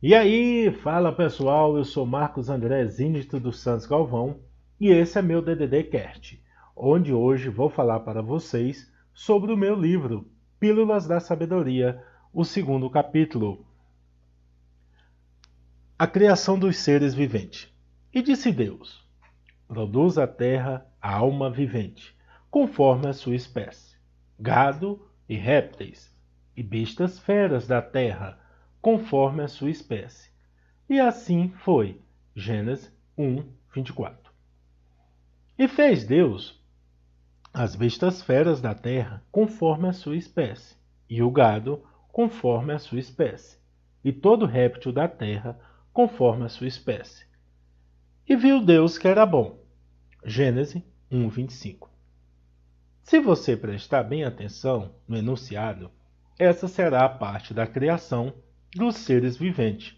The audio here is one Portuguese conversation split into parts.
E aí, fala pessoal, eu sou Marcos André Zinito dos Santos Galvão e esse é meu DDD Cast, onde hoje vou falar para vocês sobre o meu livro Pílulas da Sabedoria, o segundo capítulo, A Criação dos Seres Viventes. E disse Deus: produz a terra a alma vivente, conforme a sua espécie, gado e répteis, e bestas feras da terra, conforme a sua espécie. E assim foi. Gênesis 1, 24. E fez Deus as bestas feras da terra conforme a sua espécie, e o gado conforme a sua espécie, e todo réptil da terra conforme a sua espécie. E viu Deus que era bom. Gênesis 1, 25. Se você prestar bem atenção no enunciado, essa será a parte da criação dos seres viventes,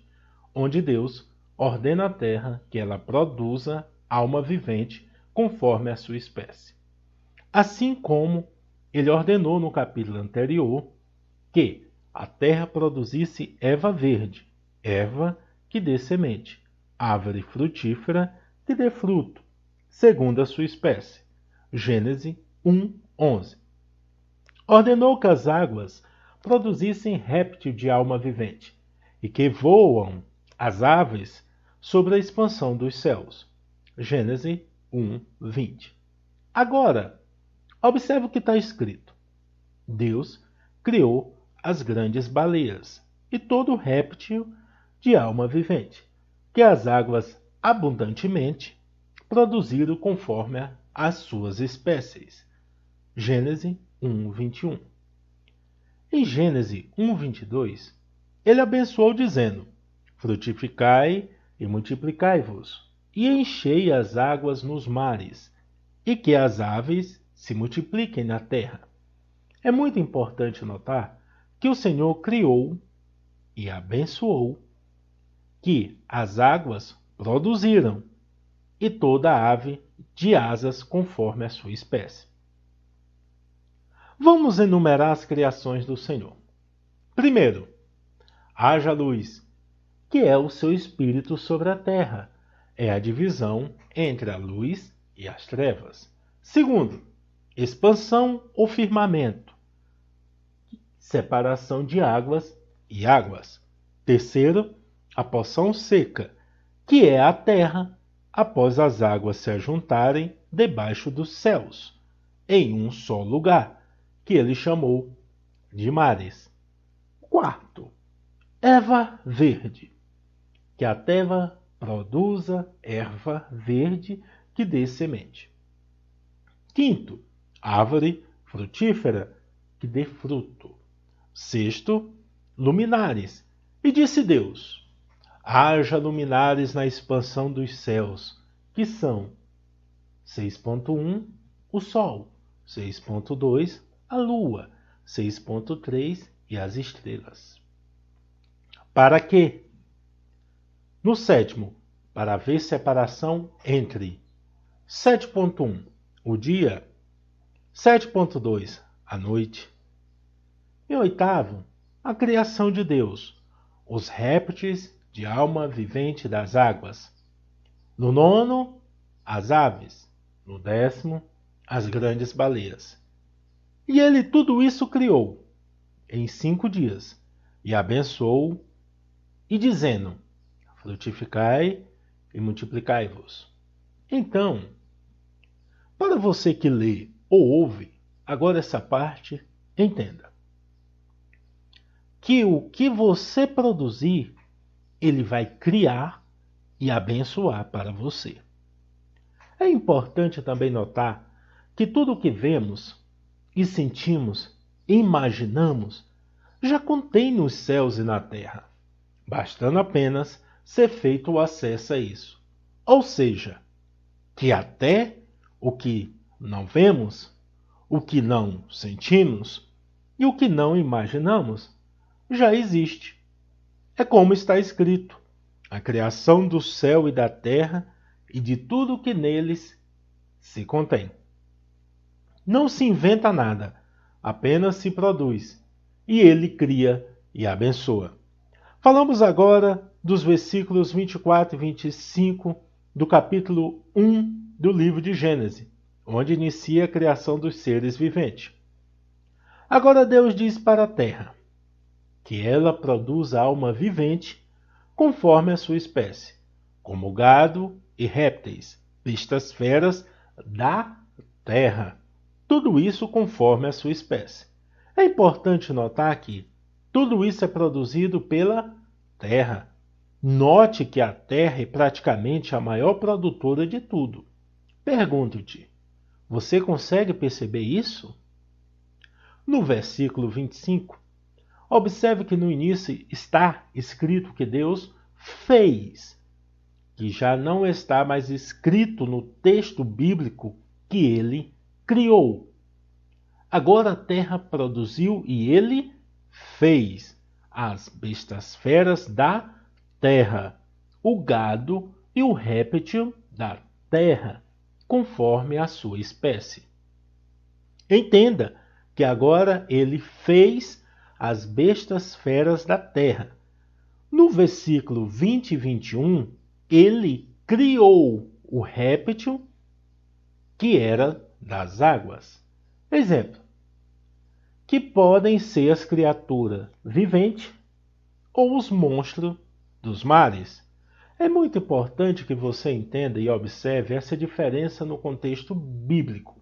onde Deus ordena à terra que ela produza alma vivente conforme a sua espécie. Assim como ele ordenou no capítulo anterior que a terra produzisse erva verde, erva que dê semente, árvore frutífera que dê fruto, segundo a sua espécie. Gênesis 1, 11. Ordenou que as águas produzissem réptil de alma vivente, e que voam as aves sobre a expansão dos céus. Gênesis 1, 20. Agora, observe o que está escrito. Deus criou as grandes baleias e todo réptil de alma vivente, que as águas abundantemente produziram conforme as suas espécies. Gênesis 1, 21. Em Gênesis 1, 22, ele abençoou dizendo: frutificai e multiplicai-vos, e enchei as águas nos mares, e que as aves se multipliquem na terra. É muito importante notar que o Senhor criou e abençoou, que as águas produziram, e toda ave de asas conforme a sua espécie. Vamos enumerar as criações do Senhor. Primeiro, haja luz, que é o seu espírito sobre a terra. É a divisão entre a luz e as trevas. Segundo, expansão ou firmamento, separação de águas e águas. Terceiro, a porção seca, que é a terra após as águas se ajuntarem debaixo dos céus, em um só lugar, que ele chamou de mares. Quarto, erva verde, que a terra produza erva verde que dê semente. Quinto, árvore frutífera que dê fruto. Sexto, luminares. E disse Deus: haja luminares na expansão dos céus, que são 6.1, o Sol, 6.2, a Lua, 6.3 e as estrelas. Para quê? No sétimo, para haver separação entre 7.1, o dia, 7.2, a noite. E oitavo, a criação de Deus, os répteis de alma vivente das águas. No nono, as aves. No décimo, as grandes baleias. E ele tudo isso criou em 5 dias, e abençoou, e dizendo: frutificai e multiplicai-vos. Então, para você que lê ou ouve, agora essa parte, entenda que o que você produzir, ele vai criar e abençoar para você. É importante também notar que tudo o que vemos e sentimos e imaginamos já contém nos céus e na terra, bastando apenas ser feito o acesso a isso. Ou seja, que até o que não vemos, o que não sentimos e o que não imaginamos já existe. É como está escrito: a criação do céu e da terra e de tudo que neles se contém. Não se inventa nada, apenas se produz, e ele cria e abençoa. Falamos agora dos versículos 24 e 25 do capítulo 1 do livro de Gênesis, onde inicia a criação dos seres viventes. Agora Deus diz para a terra que ela produz alma vivente conforme a sua espécie, como gado e répteis, bestas feras da terra. Tudo isso conforme a sua espécie. É importante notar que tudo isso é produzido pela terra. Note que a terra é praticamente a maior produtora de tudo. Pergunto-te, você consegue perceber isso? No versículo 25, observe que no início está escrito que Deus fez, que já não está mais escrito no texto bíblico que ele criou. Agora a terra produziu e ele fez as bestas feras da terra, o gado e o réptil da terra, conforme a sua espécie. Entenda que agora ele fez as bestas feras da terra. No versículo 20 e 21, ele criou o réptil que era das águas. Exemplo, que podem ser as criaturas viventes ou os monstros dos mares. É muito importante que você entenda e observe essa diferença no contexto bíblico,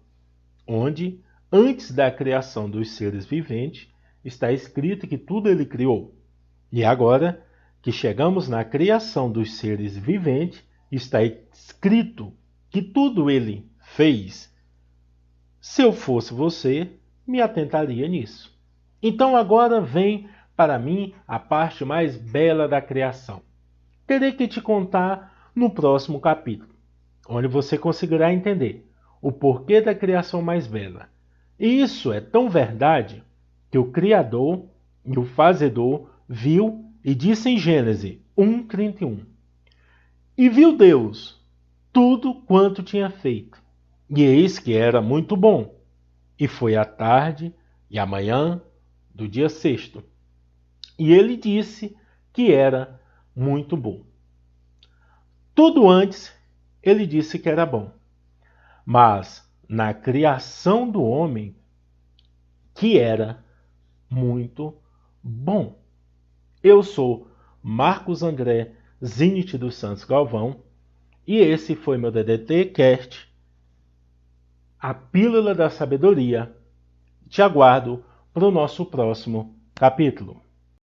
onde, antes da criação dos seres viventes, está escrito que tudo ele criou. E agora, que chegamos na criação dos seres viventes, está escrito que tudo ele fez. Se eu fosse você, me atentaria nisso. Então agora vem para mim a parte mais bela da criação. Terei que te contar no próximo capítulo, onde você conseguirá entender o porquê da criação mais bela. E isso é tão verdade que o Criador e o Fazedor viu e disse em Gênesis 1:31. E viu Deus tudo quanto tinha feito, e eis que era muito bom. E foi a tarde e a manhã do dia sexto. E ele disse que era muito bom. Tudo antes ele disse que era bom. Mas na criação do homem, que era muito bom. Eu sou Marcos André Zinit dos Santos Galvão e esse foi meu DDT Cast, a Pílula da Sabedoria. Te aguardo para o nosso próximo capítulo.